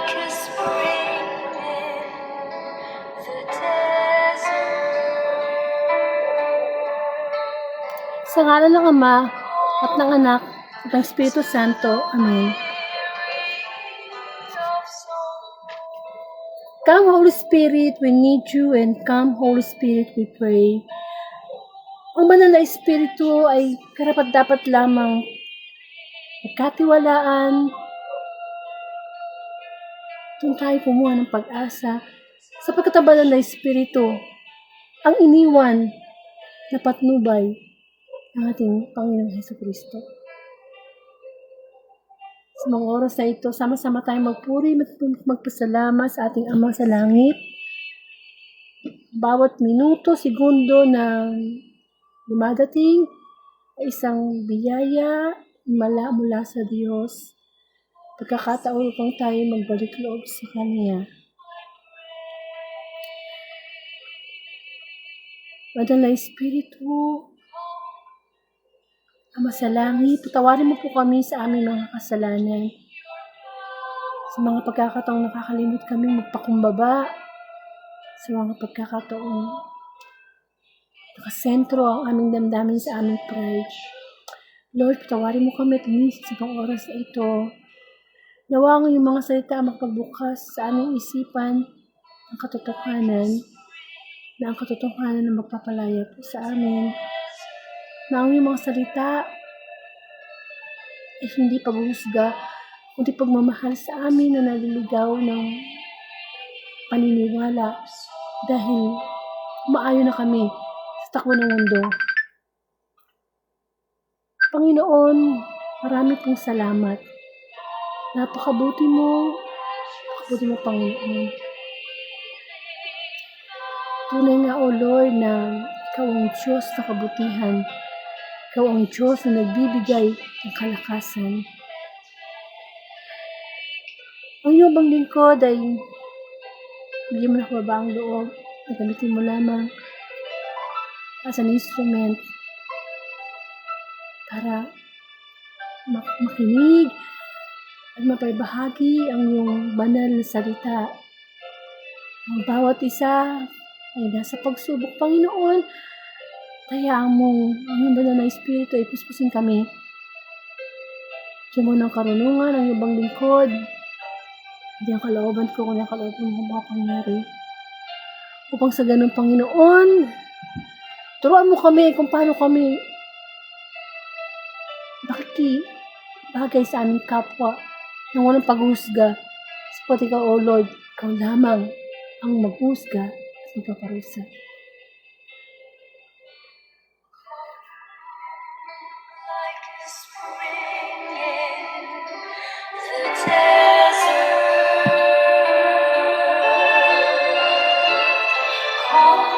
like a spring in the desert. Sa ngalan ng Ama at ng Anak at ng Espiritu Santo. Amen. Come, Holy Spirit, we need you, and come, Holy Spirit, we pray. Ang banal na Espiritu ay karapat-dapat lamang pagkatiwalaan. Doon tayo kumuha ng pag-asa sapagkat ang banal na Espiritu ang iniwan na patnubay ng ating Panginoong Jesucristo. Sa mga oras na ito, sama-sama tayong magpuri at magpasalamat sa ating Ama sa Langit. Bawat minuto, segundo na dumadating ay isang biyaya mula sa Diyos. Pagkakataon upang tayo magbalik loob sa Kanya. Banal na Espiritu, Ama sa Langit, patawarin mo po kami sa aming mga kasalanan. Sa mga pagkakataong nakakalimot kami magpakumbaba, sa mga pagkakataong nakasentro ang aming damdamin sa aming pride. Lord, patawarin mo kami at inisip sa pang oras na ito. Nawa ang iyong mga salita magpagbukas sa aming isipan ang katotohanan, na ang katotohanan na magpapalaya po sa amin. Na ang iyong mga salita ay hindi paghuhusga, kundi pagmamahal sa amin na naliligaw ng paniniwala dahil umaayon na kami sa takbo ng mundo. Panginoon, marami pong salamat. Napakabuti mo, Panginoon. Tunay nga, O Lord, na Ikaw ang Diyos na kabutihan. Ikaw ang Diyos na nagbibigay ng kalakasan. Ang iyong bang lingkod ay bigyan mo na kababaang loob na gamitin mo lamang as an instrument para makinig at mapaibahagi ang iyong banal na salita. Ang bawat isa ay nasa pagsubok, Panginoon. Hayaan mo ang iyong banal na Espiritu ay puspusin kami. Diyan mo ng karunungan ang iyong bang lingkod. Hindi ang kalooban ko, kundi ang kalooban mo makapangyari. Upang sa ganun, Panginoon, turuan mo kami kung paano kami bagay sa aming kapwa nang walang paghusga. Sapat ikaw, O Lord, ikaw lamang ang maghusga at magpaparusa. Like a spring in the desert. Come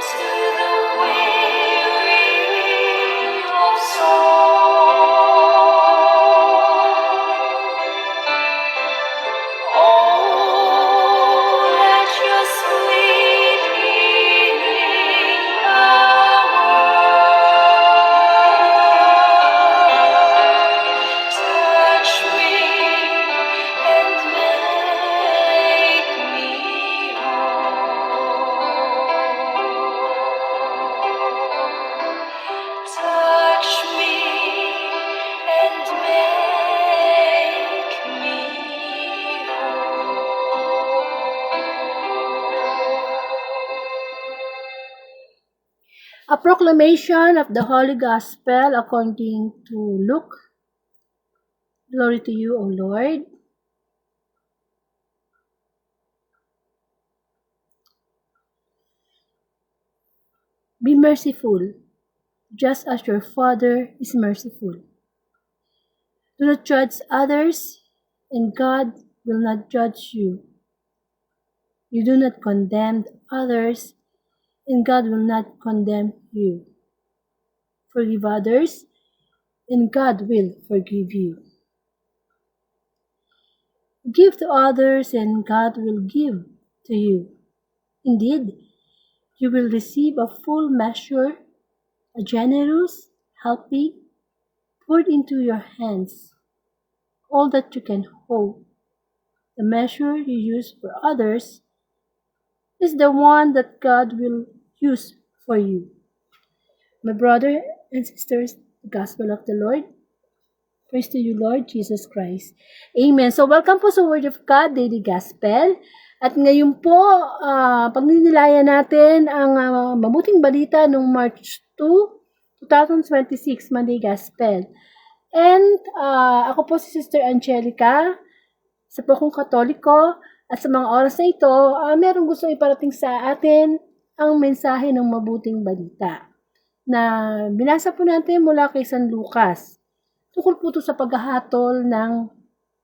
to the weary of soul. Oh, let your sweet healing power touch me and make me whole. Touch me and make me whole. A proclamation of the Holy Gospel according to Luke. Glory to you, O Lord. Be merciful, just as your Father is merciful. Do not judge others, and God will not judge you. You do not condemn others, and God will not condemn you. Forgive others, and God will forgive you. Give to others, and God will give to you. Indeed, you will receive a full measure, a generous helping, poured into your hands, all that you can hold, The measure you use for others is the one that God will use for you. My brother and sisters, the gospel of the Lord. Praise to you, Lord Jesus Christ. Amen. So, welcome po sa Word of God, Daily Gospel. At ngayon po, pagninilayan natin ang mabuting balita noong March 2, 2026, Monday Gospel. And ako po si Sister Angelica, sa po akong Katoliko, at sa mga oras na ito, merong gusto iparating sa atin ang mensahe ng mabuting balita na binasa po natin mula kay San Lucas. Tukol po ito sa paghahatol ng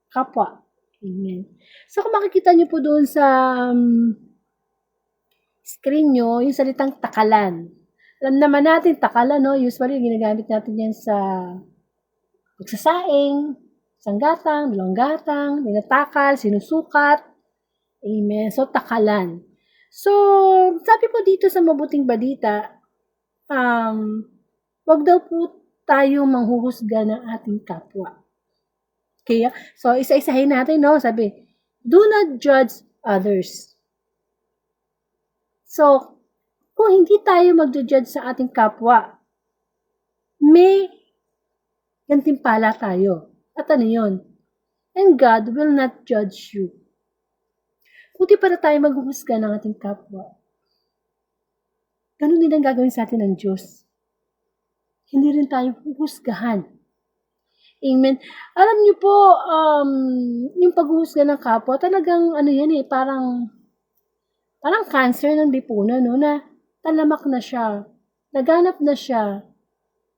kapwa. Amen. So kung makikita niyo po doon sa screen nyo, yung salitang takalan. Alam naman natin, takalan, no? Usually, ginagamit natin yan sa pagsasaing, isang gatang, dalawang gatang, tinatakal, sinusukat. Amen. So, takalan. So, sabi po dito sa mabuting balita, wag daw po tayo manghuhusga ng ating kapwa. Okay? So, isa-isahin natin, no? Sabi, do not judge others. So, kung hindi tayo mag-judge sa ating kapwa, may gantimpala tayo. At ano yun? And God will not judge you. Kundi para tayo maghuhusga ng ating kapwa. Ganun din ang gagawin sa atin ng Diyos. Hindi rin tayo huhusgahan. Amen. Alam niyo po, yung paghuhusga ng kapwa, talagang ano yan parang cancer ng lipunan, no, na talamak na siya, naganap na siya.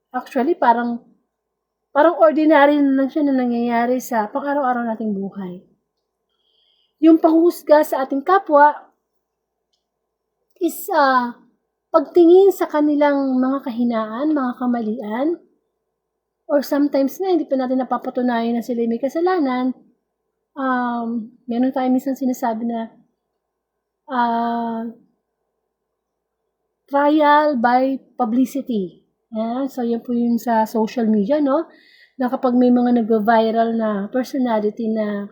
Actually, parang ordinary na lang siya na nangyayari sa pang-araw-araw nating buhay. Yung panghuhusga sa ating kapwa is pagtingin sa kanilang mga kahinaan, mga kamalian, or sometimes na hindi pa natin napapatunayan na sila may kasalanan. Meron tayo minsan sinasabi na trial by publicity. So, yan po yung sa social media, no? Na kapag may mga nag-viral na personality na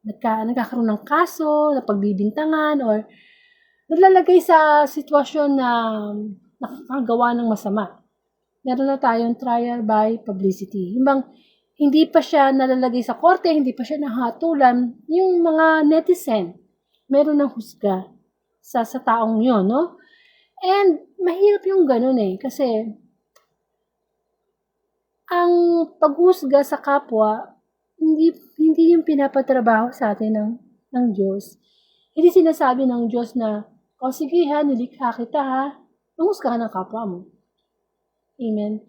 nagkakaroon ng kaso, na pagbibintangan, or naglalagay sa sitwasyon na nakakagawa ng masama. Meron na tayong trial by publicity. Yung bang hindi pa siya nalalagay sa korte, hindi pa siya nahatulan, yung mga netizen, meron ng husga sa taong yun, no? And mahirap yung ganun kasi ang paghusga sa kapwa, hindi yung pinapatrabaho sa atin ng Diyos. Hindi sinasabi ng Diyos na, sige nilikha kita manghusgahan ng kapwa mo. Amen.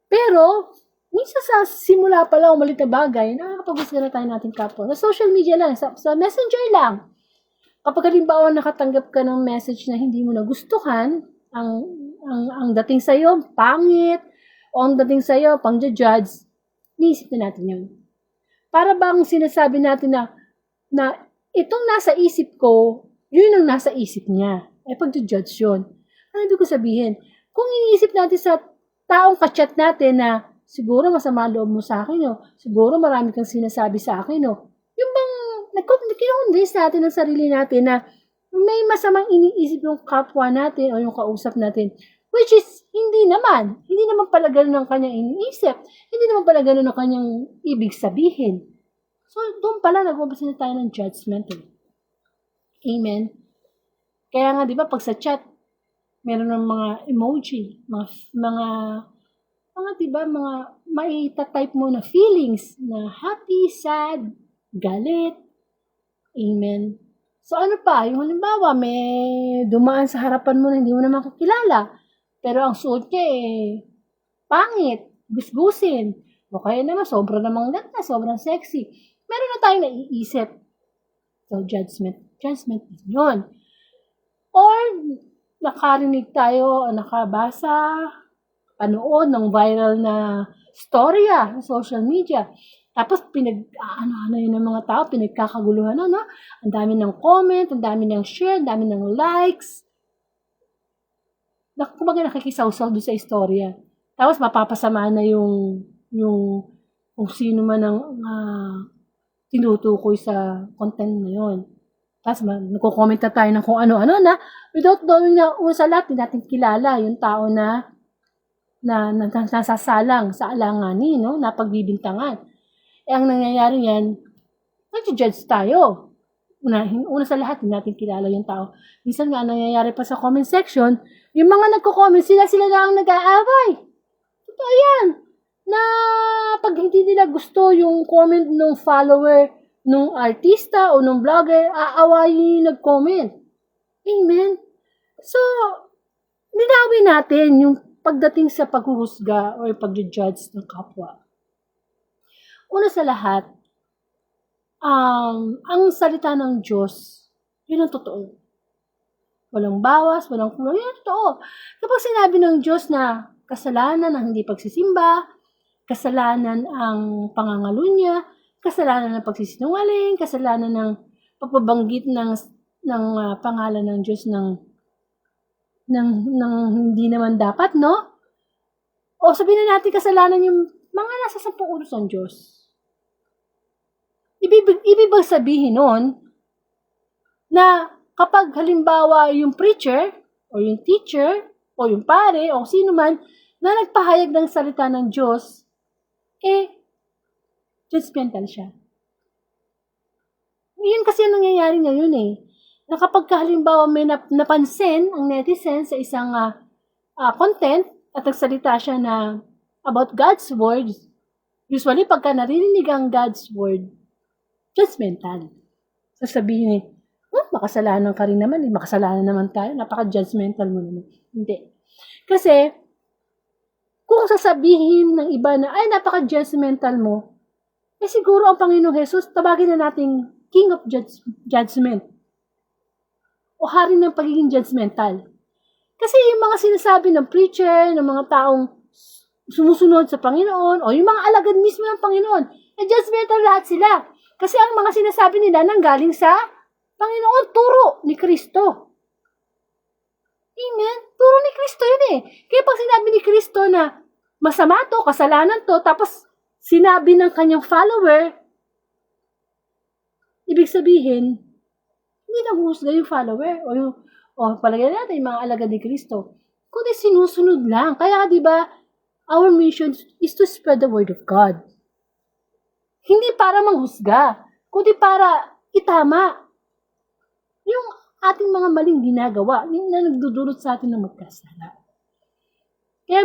Pero, minsan sa simula pa lang, malit na bagay, nakakapaghusga na tayo nating kapwa. Sa social media lang, sa messenger lang. Kapag halimbawa nakatanggap ka ng message na hindi mo nagustuhan, ang dating sa'yo, pangit, o ang dating sa'yo, pang-judge, niisip na natin yun. Para bang sinasabi natin na itong nasa isip ko, yun ang nasa isip niya. Pag-judge yun. Ano ibig ko sabihin? Kung iniisip natin sa taong kachat natin na siguro masama loob mo sa akin, siguro marami kang sinasabi sa akin, yung bang nag-convince natin ng sarili natin na may masamang iniisip yung kapwa natin o yung kausap natin, which is hindi naman pala ganun ang kanyang iniisip, hindi naman pala ganun ang kanyang ibig sabihin. So, doon pala nag-umpisa na tayo ng judgment. Amen. Kaya nga, di ba, pag sa chat, meron ng mga emoji, mga diba, mga maita-type mo na feelings na happy, sad, galit. Amen. So, ano pa? Yung halimbawa, may dumaan sa harapan mo na hindi mo na makakilala. Pero ang suot niya pangit, gusgusin. O kaya naman, sobrang namang ganda, sobrang sexy. Meron na tayong naiisip. So, judgment yun. Or, nakarinig tayo, nakabasa, panood ng viral na storya sa social media. Tapos, ano yun ng mga tao, pinagkakaguluhan, Ang dami ng comment, ang dami ng share, ang dami ng likes. Kumbaga nakikisaw-saw doon sa istorya. Tapos, mapapasama na yung kung sino man ang tinutukoy sa content na yun. Tapos nagko-comment na tayo ng kung ano-ano na without knowing na una sa lahat, hindi natin kilala yung tao na nasasalang sa alanganin, no? Na pagbibintangan. Ang nangyayari yan, nag-judge tayo. Una sa lahat, hindi natin kilala yung tao. Minsan nga, nangyayari pa sa comment section, yung mga nagko-comment, sila na ang nag-aaway. Totoo yan. Na pag hindi nila gusto yung comment ng follower, nung artista o nung vlogger, aawayin yung nag-comment. Amen? So, linawin natin yung pagdating sa paghuhusga o pag-judge ng kapwa. Una sa lahat, ang salita ng Diyos, yun ang totoo. Walang bawas, walang kulang, yun ang totoo. Kapag sinabi ng Diyos na kasalanan ang hindi pagsisimba, kasalanan ang pangangalunya, kasalanan ng pagsisinungaling, kasalanan ng pagpabanggit ng pangalan ng Diyos ng hindi naman dapat, no? O sabihin na natin kasalanan yung mga nasa 10 utos ng Diyos. Ibig sabihin nun na kapag halimbawa yung preacher o yung teacher o yung pare o sino man na nagpahayag ng salita ng Diyos, judgmental siya. Yun kasi ang nangyayari ngayon na kapag halimbawa may napansin ang netizen sa isang content at nagsalita siya na about God's word, usually pagka narinig ang God's word, judgmental. Sasabihin makasalanan ka rin naman, makasalanan naman tayo, napaka-judgmental mo naman. Hindi. Kasi, kung sasabihin ng iba na, ay, napaka-judgmental mo, siguro ang Panginoong Jesus, tabagin na nating King of Judgment. O hari ng pagiging judgmental. Kasi yung mga sinasabi ng preacher, ng mga taong sumusunod sa Panginoon, o yung mga alagad mismo ng Panginoon, judgmental lahat sila. Kasi ang mga sinasabi nila nanggaling sa Panginoon, turo ni Kristo. Amen? Turo ni Kristo yun Kaya pag sinabi ni Kristo na masama to, kasalanan to, tapos sinabi ng kanyang follower, ibig sabihin, hindi nahuhusga yung follower o palagay natin yung mga alagad ni Kristo. Kundi sinusunod lang. Kaya di ba, our mission is to spread the word of God. Hindi para manghusga, kundi para itama yung ating mga maling ginagawa, yung na nagdudulot sa atin ng magkasala. Kaya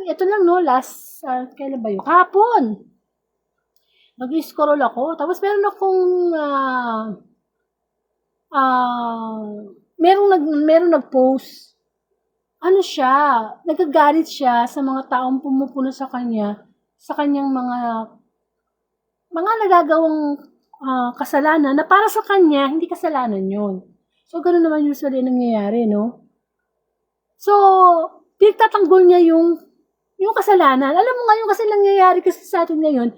ito lang last, kailan ba yun? Kahapon. Nag-scroll ako, tapos meron akong merong nag-post. Ano siya, nagagalit siya sa mga taong pumupuno sa kanya, sa kanyang mga nagagawang kasalanan na para sa kanya, hindi kasalanan yun. So, ganoon naman usually nangyayari, no? So, pinagtatanggol niya yung kasalanan. Alam mo ngayon kasi nangyayari kasi sa atin ngayon,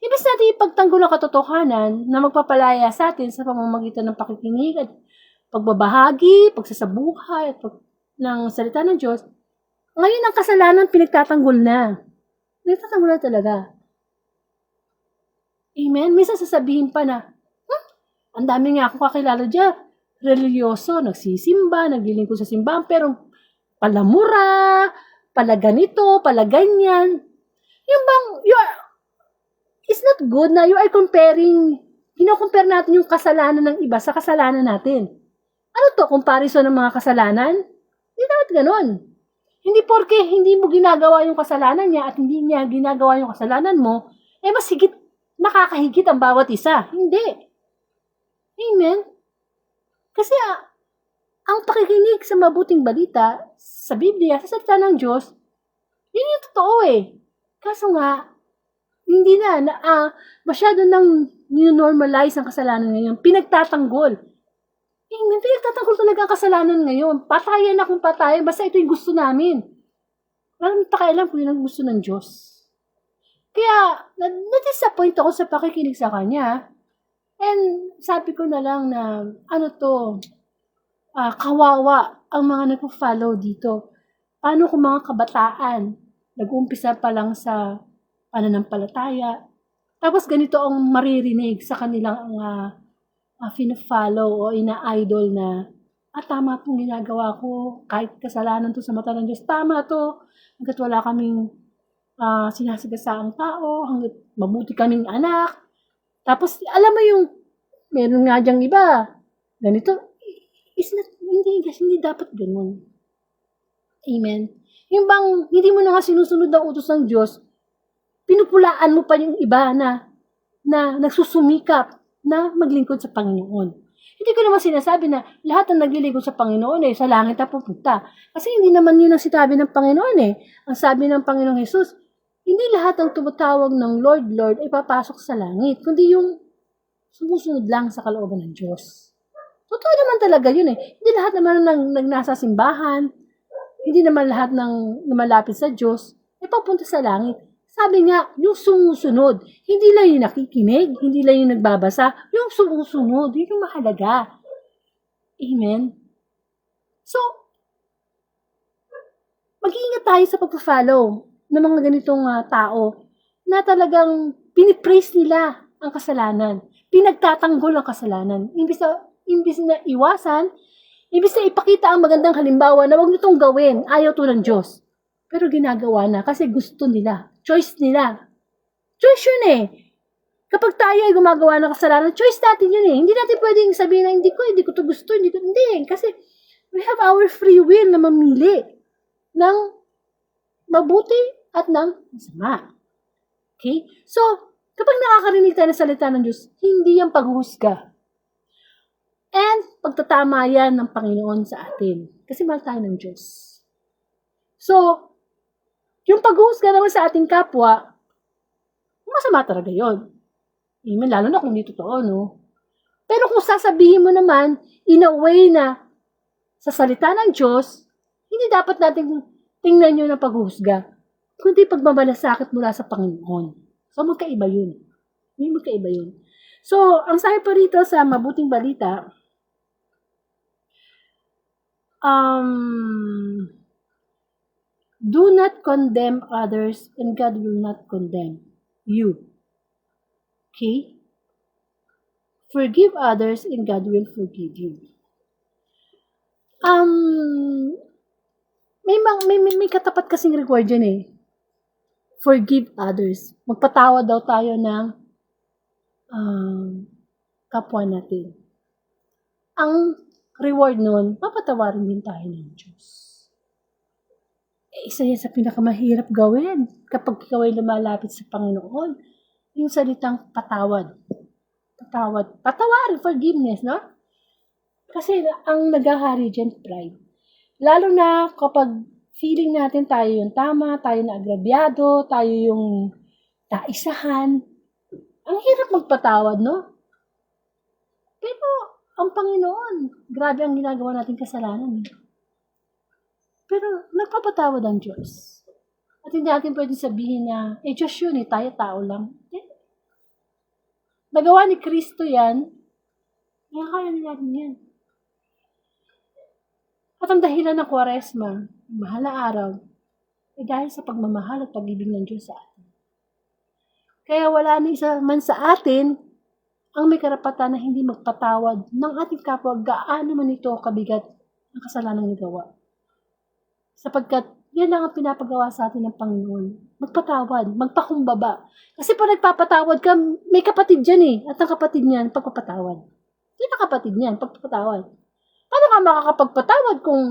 ibig natin ipagtanggol ang katotohanan na magpapalaya sa atin sa pamamagitan ng pakikinig at pagbabahagi, pagsasabuhay, at ng salita ng Diyos. Ngayon ang kasalanan pinagtatanggol na. Pinagtatanggol na talaga. Amen? Minsan sasabihin pa na, ang dami nga akong kakilala dyan, religyoso, nagsisimba, naglilingkod sa simbahan, pero palamura, pala ganito, pala ganyan. Yung bang, it's not good na you are kino-compare natin yung kasalanan ng iba sa kasalanan natin. Ano to, comparison ng mga kasalanan? Hindi dapat ganon. Hindi porke hindi mo ginagawa yung kasalanan niya at hindi niya ginagawa yung kasalanan mo, mas higit, nakakahigit ang bawat isa. Hindi. Amen? Kasi ang pakikinig sa mabuting balita sa Biblia, sa salita ng Diyos, yun yung totoo Kaso nga, hindi masyado nang normalize ang kasalanan ngayon. Pinagtatanggol. Amen. Pinagtatanggol talaga ang kasalanan ngayon. Patayan akong patayan, basta ito yung gusto namin. Walang pakialam kung yun ang gusto ng Diyos. Kaya, na-disappoint ako sa pakikinig sa Kanya. And sabi ko na lang na, kawawa ang mga nagpo-follow dito. Paano kung mga kabataan, nag-uumpisa pa lang sa pananampalataya, Tapos ganito ang maririnig sa kanilang fina-follow o ina-idol na, tama itong ginagawa ko, kahit kasalanan to sa mata ng Diyos, tama to, hanggat wala kaming sinasagasaang tao, hanggat mabuti kaming anak. Tapos, alam mo yung, meron nga dyang iba, ganito, hindi dapat ganun. Amen. Yung bang, hindi mo na nga sinusunod ang utos ng Diyos, pinupulaan mo pa yung iba na nagsusumikap na maglingkod sa Panginoon. Hindi ko naman sinasabi na lahat ng naglilingkod sa Panginoon sa langit na pupunta. Kasi hindi naman yun ang sinabi ng Panginoon Ang sabi ng Panginoong Jesus, hindi lahat ng tumatawag ng Lord, Lord ay papasok sa langit, kundi yung sumusunod lang sa kalooban ng Diyos. Totoo naman talaga yun Hindi lahat naman ng nasa simbahan, hindi naman lahat ng lumalapit sa Diyos ay papunta sa langit. Sabi nga, yung sumusunod, hindi lang yung nakikinig, hindi lang yung nagbabasa, yung sumusunod, yun yung mahalaga. Amen? So, mag-iingat tayo sa pag-follow ng mga ganitong tao na talagang pinipraise nila ang kasalanan, pinagtatanggol ang kasalanan. Imbis na iwasan, imbis na ipakita ang magandang halimbawa na huwag nitong gawin, ayaw to ng Diyos. Pero ginagawa na kasi gusto nila. Choice nila. Choice yun Kapag tayo ay gumagawa ng kasalanan, choice natin yun Hindi natin pwedeng sabihin na hindi ko to gusto, hindi. Kasi we have our free will na mamili ng mabuti at ng masama. Okay? So, kapag nakakarinig tayo ng salita ng Diyos, hindi yung paghuhusga. And pagtatama yan ng Panginoon sa atin. Kasi mahal tayo ng Diyos. So, yung paghuhusga naman sa ating kapwa, masama talaga yun. Amen, lalo na kung hindi totoo, no? Pero kung sasabihin mo naman, in a way na sa salita ng Diyos, hindi dapat natin tingnan yun ng paghuhusga, kundi pagmamalasakit mula sa Panginoon. So, magkaiba yun. Magkaiba yun. So, ang sabi pa rito sa mabuting balita, do not condemn others and God will not condemn you. Okay? Forgive others and God will forgive you. May katapat kasing reward dyan Forgive others. Magpatawad daw tayo ng kapwa natin. Ang reward nun, papatawarin din tayo ng Diyos. Isa yan sa pinakamahirap gawin kapag ikaw ay lumalapit sa Panginoon. Yung salitang patawad. Patawarin, forgiveness, no? Kasi ang naghahari dyan, pride. Lalo na kapag feeling natin tayo yung tama, tayo na agrabyado, tayo yung taisahan. Ang hirap magpatawad, no? Pero ang Panginoon, grabe ang ginagawa natin kasalanan. Pero nagpapatawad ang Diyos. At hindi natin pwede sabihin na, Diyos yun tayo tao lang. Nagawa ni Kristo yan, kaya natin yan. At ang dahilan ng Kwaresma, mahal na araw, dahil sa pagmamahal at pag-ibig ng Diyos sa atin. Kaya wala na isa man sa atin ang may karapatan na hindi magpatawad ng ating kapwa gaano man ito kabigat ang kasalanang nagawa. Sapagkat yan lang ang pinapagawa sa atin ng Panginoon. Magpatawad, magpakumbaba. Kasi pag nagpapatawad ka, may kapatid dyan At ang kapatid niyan, pagpapatawad. Yan ang kapatid niyan, pagpapatawad. Paano ka makakapagpatawad kung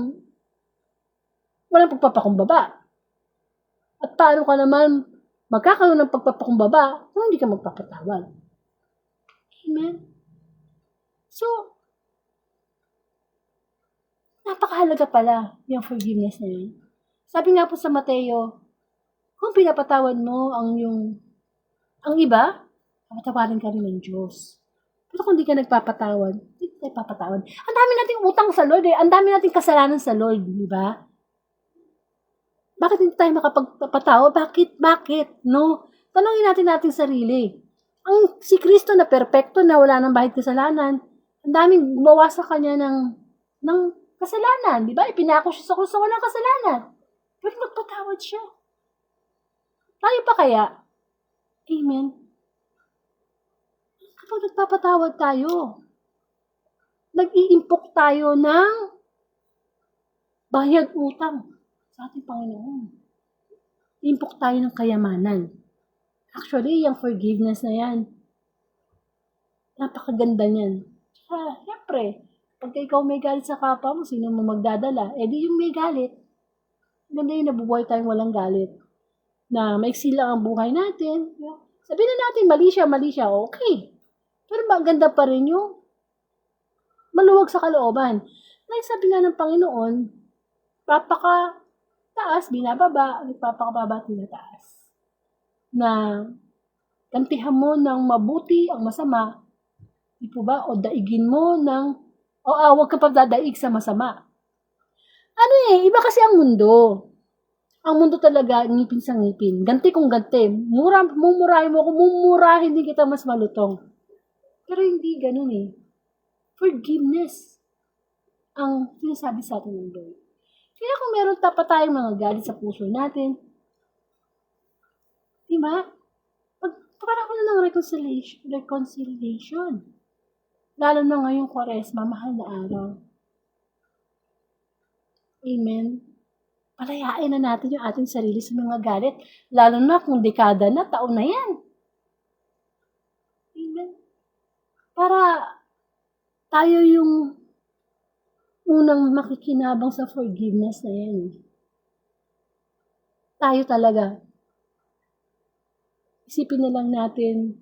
walang pagpapakumbaba? At paano ka naman magkakaroon ng pagpapakumbaba kung hindi ka magpapatawad? Amen? So, napakahalaga pala yung forgiveness na yun. Sabi nga po sa Mateo, kung pinapatawad mo ang iba, papatawarin ka rin ng Diyos. Pero kung di ka nagpapatawad, hindi tayo papatawad. Ang dami nating utang sa Lord Ang dami nating kasalanan sa Lord, di ba? Bakit hindi tayo makapagpatawad? Bakit? No? Tanungin natin sarili. Si Kristo na perpekto na wala nang bahid kasalanan, ang daming gumawa sa kanya ng kasalanan, di ba? Ipinako siya sa krus sa walang kasalanan. Pero nagpatawad siya. Tayo pa kaya? Amen. kapag nagpapatawad tayo, nag-iimpok tayo ng bayad utang sa ating Panginoon. Impok tayo ng kayamanan. Actually, yung forgiveness na yan, napakaganda niyan. Siyempre, pagka ikaw may galit sa kapwa mo, sino mo magdadala? Eh di yung may galit. Ganda yung nabubuhay tayong walang galit. Na maiksi lang ang buhay natin. Sabihin na natin, mali siya, okay. Pero maganda pa rin yung maluwag sa kalooban. Like sabi nga ng Panginoon, taas, binababa, nagpapakababa, tinataas. Na gantihan mo ng mabuti ang masama, di po ba? O daigin mo huwag ka pa dadaig sa masama. Iba kasi ang mundo. Ang mundo talaga, ngipin sa ngipin. Ganti kung ganti. Mumurahin mo ako, mumurahin din kita mas malutong. Pero hindi ganun eh. Forgiveness ang sinasabi sa atin ng Lord. Kaya kung meron pa tayong mga galit sa puso natin, di ba? Pagkakaroon na ng reconciliation. Lalo na ngayong Kwaresma, mahal na araw. Amen. Palayain na natin yung ating sarili sa mga galit. Lalo na kung dekada na, taon na yan. Amen. Para tayo yung unang makikinabang sa forgiveness na yan. Tayo talaga. Isipin na lang natin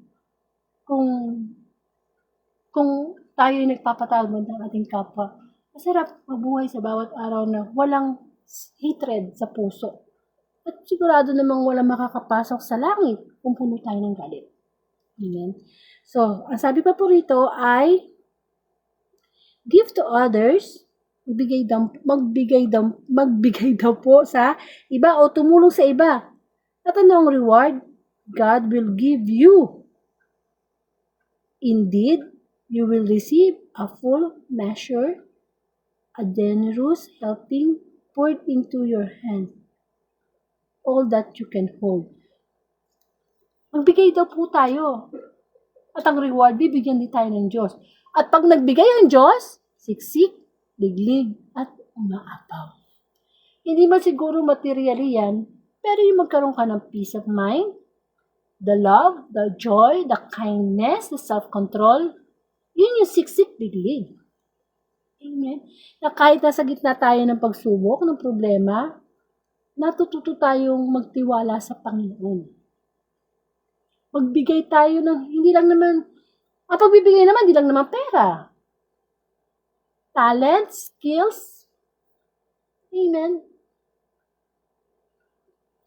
kung tayo yung nagpapatawad ng ating kapwa. Masarap mabuhay sa bawat araw na walang hatred sa puso. At sigurado namang walang makakapasok sa langit kung puno tayo ng galit. Amen. So, ang sabi pa po rito ay give to others, magbigay daw po sa iba o tumulong sa iba. At anong reward? God will give you. Indeed, you will receive a full measure, a generous helping poured into your hand, all that you can hold. Magbigay daw po tayo. At ang reward, bibigyan din tayo ng Diyos. At pag nagbigay ang Diyos, siksik, liglig, at umaapaw. Hindi man siguro materially yan, pero yung magkaroon ka ng peace of mind, the love, the joy, the kindness, the self-control, yun yung siksik, liglig. Amen. Na kahit nasa gitna tayo ng pagsubok, ng problema, natututo tayong magtiwala sa Panginoon. Magbigay tayo ng, hindi lang naman, ang pagbibigay naman, hindi lang naman pera. Talent, skills. Amen.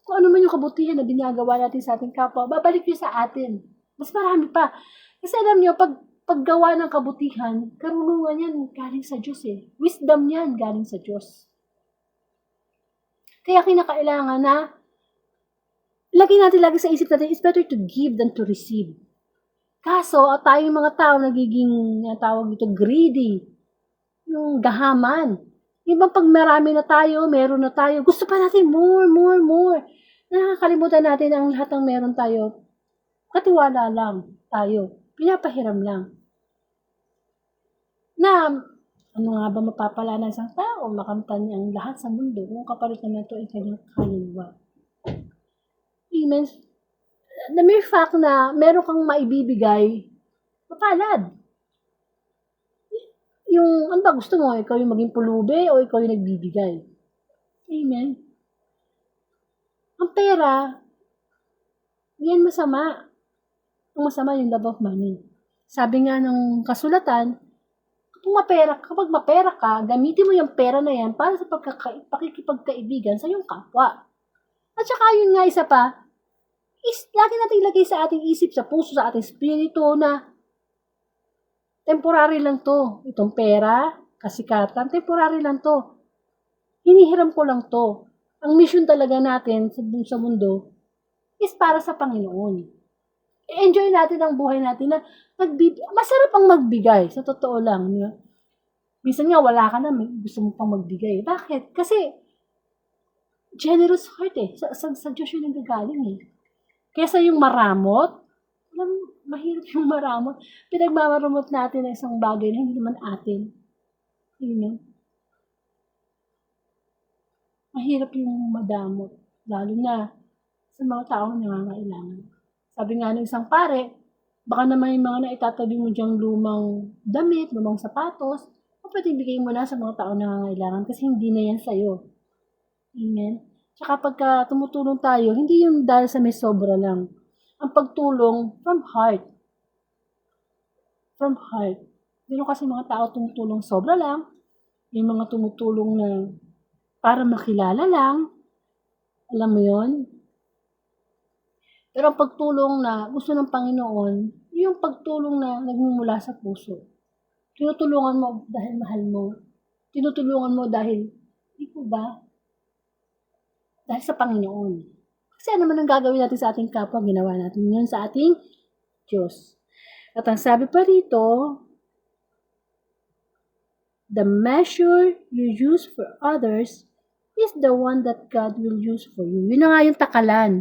Kung ano man yung kabutihan na ginagawa natin sa ating kapwa, babalik yun sa atin. Mas marami pa. Kasi alam niyo, paggawa ng kabutihan, karunungan yan galing sa Diyos eh. Wisdom yan galing sa Diyos. Kaya kinakailangan na lagi natin sa isip natin, it's better to give than to receive. Kaso, tayong mga tao nagiging, tawag dito, greedy. Yung gahaman. Yung bang pag marami na tayo, meron na tayo, gusto pa natin more. Nakakalimutan natin ang lahat ng meron tayo. Katiwala lang tayo. Pinapahiram lang. Na, ano nga ba mapapala ng isang tao? Makamtan niya ang lahat sa mundo. Kung kapalit naman ito ay kanyang kaluluwa. Amen. The mere fact na meron kang maibibigay, mapalad. Yung, ano ba gusto mo? Ikaw yung maging pulube o ikaw yung nagbibigay? Amen. Ang pera, yan masama. Ang masama yung love of money. Sabi nga ng kasulatan, kapag mapera ka, gamitin mo yung pera na yan para sa pakikipagkaibigan sa iyong kapwa. At saka yun nga isa pa, lagi natin ilagay sa ating isip, sa puso, sa ating spirito na temporary lang to. Itong pera, kasikatan, temporary lang to. Hinihiram ko lang to. Ang mission talaga natin sa mundo is para sa Panginoon. Enjoy natin ang buhay natin na masarap ang magbigay. Sa totoo lang. Minsan nga wala ka na, gusto mo pang magbigay. Bakit? Kasi generous heart eh. Sa Diyos yun ang gagaling eh. Kesa yung maramot, mahirap yung maramot. Pinagmamarumot natin ang isang bagay na hindi naman atin. Amen. Mahirap yung madamot, lalo na sa mga taong nangangailangan. Sabi nga ng isang pare, baka naman yung mga naitatabi mo diyang lumang damit, lumang sapatos, o pwede bigay mo na sa mga taong nangangailangan kasi hindi na yan sa'yo. Amen? Tsaka pagka tumutulong tayo, hindi yung dahil sa may sobra lang. Ang pagtulong from heart. From heart. Meron kasi mga tao tumutulong sobra lang. Yung mga tumutulong na para makilala lang. Alam mo yon. Pero ang pagtulong na gusto ng Panginoon, yung pagtulong na nagmumula sa puso. Tinutulungan mo dahil mahal mo. Tinutulungan mo dahil, di po ba? Dahil sa Panginoon. Kasi ano naman ang gagawin natin sa ating kapwa, ginawa natin yun sa ating Diyos. At ang sabi pa rito, the measure you use for others is the one that God will use for you. Yun na nga yung takalan.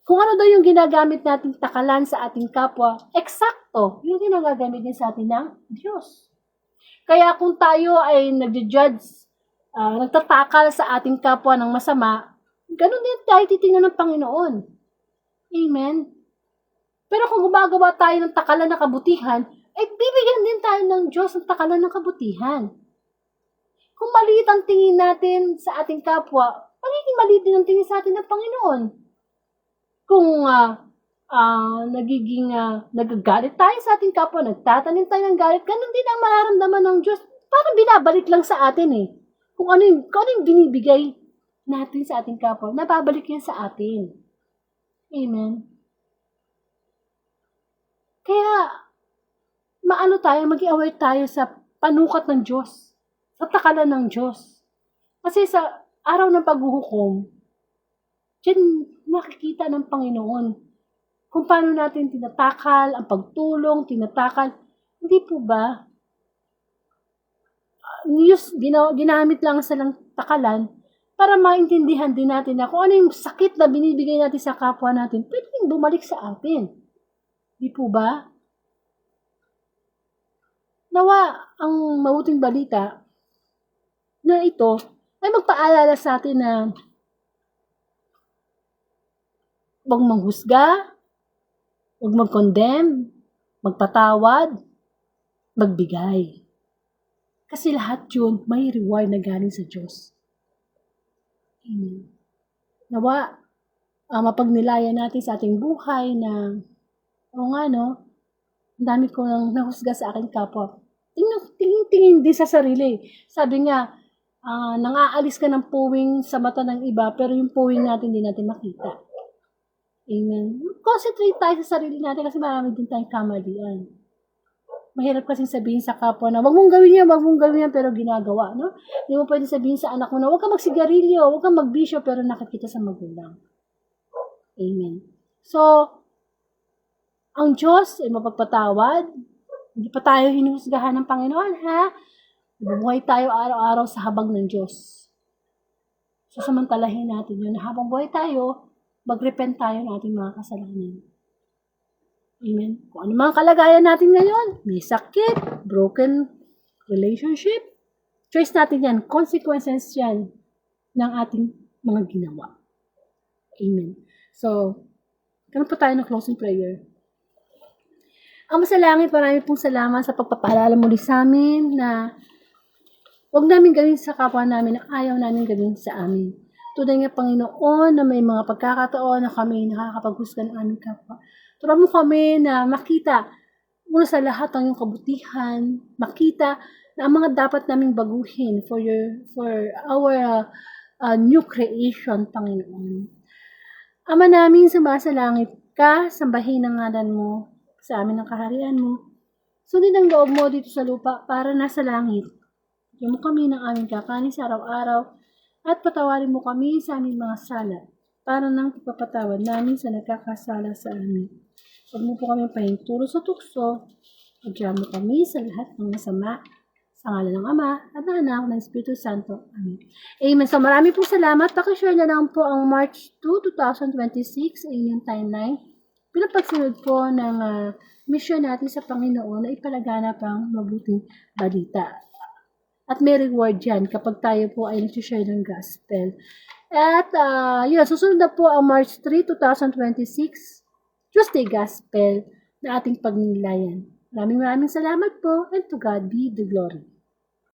Kung ano daw yung ginagamit nating takalan sa ating kapwa, eksakto, yun din ang gagamit din sa atin ng Diyos. Kaya kung tayo ay nagja-judge, nagtatakal sa ating kapwa ng masama, ganun din tayo titingnan ng Panginoon. Amen? Pero kung gumagawa tayo ng takalan ng kabutihan, ay bibigyan din tayo ng Diyos ng takalan ng kabutihan. Kung maliit ang tingin natin sa ating kapwa, magiging maliit din ang tingin sa atin ng Panginoon. Kung nagagalit tayo sa ating kapwa, nagtatanim tayo ng galit, ganun din ang mararamdaman ng Diyos. Parang binabalik lang sa atin eh. Kung ano yung binibigay natin sa ating kapwa, nababalik yan sa atin. Amen. Kaya, mag-i-aware tayo sa panukat ng Diyos, sa takalan ng Diyos. Kasi sa araw ng paghuhukom, diyan nakikita ng Panginoon kung paano natin tinatakal, ang pagtulong, tinatakal. Hindi po ba? Ginamit lang sa lang takalan para maintindihan din natin na kung ano yung sakit na binibigay natin sa kapwa natin, pwedeng bumalik sa atin. Hindi po ba? Nawa ang mabuting balita na ito ay magpaalala sa atin na huwag manghusga, huwag mag-condemn, magpatawad, magbigay. Kasi lahat yun may reward na galing sa Diyos. Amen. Nawa, mapagnilayan natin sa ating buhay na, ang dami ko nang nahusga sa aking kapwa. Tingin din sa sarili. Sabi nga, nang-aalis ka ng puwing sa mata ng iba, pero yung puwing natin hindi natin makita. Amen. Concentrate tayo sa sarili natin kasi marami din tayong kamalian. Mahirap kasi sabihin sa kapwa na, wag mong gawin yan, pero ginagawa, no? Hindi mo pwede sabihin sa anak mo na, wag kang magsigarilyo, wag kang magbisyo, pero nakikita sa magulang. Amen. So, ang Diyos ay mapagpatawad. Hindi pa tayo hinuhusgahan ng Panginoon, ha? Bubuhay tayo araw-araw sa habag ng Diyos. Sasamantalahin natin yun. Habang buhay tayo, mag-repent tayo ng ating mga kasalanan. Amen. Kung ano mga kalagayan natin ngayon, may sakit, broken relationship, choice natin yan, consequences yan ng ating mga ginawa. Amen. So, ganun po tayo ng closing prayer. Ama sa langit, marami pong salamat sa pagpapaalala muli sa amin na huwag namin gawin sa kapwa namin ang ayaw namin gawin sa amin. Tunay nga Panginoon na may mga pagkakataon na kami nakakapaghusga ng aming kapwa. Turuan mo kami na makita mula sa lahat ng iyong kabutihan, makita na ang mga dapat naming baguhin for our new creation, Panginoon. Ama namin, sumasalangit ka, sambahin ang ngalan mo sa amin ng kaharian mo. Sundin ang loob mo dito sa lupa para nasa langit. Bigyan mo kami ng aming kakanin sa araw-araw at patawarin mo kami sa aming mga sala para nang pagpapatawad namin sa nagkakasala sa amin. Huwag mo po kami pahintulot sa tukso. Pagyan mo kami sa lahat ng masama. Sa ngalan ng Ama at ng Anak ng Espiritu Santo. Amen. Amen. So marami po salamat. Pakishare na lang po ang March 2, 2026 sa inyong timeline. bilang pagsunod po ng mission natin sa Panginoon na ipalaganap ang mabuting balita. At may reward yan kapag tayo po ay nag-share ng gospel. At yun, susunod na po ang March 3, 2026, Tuesday Gospel na ating pagnilayan. Maraming salamat po, and to God be the glory.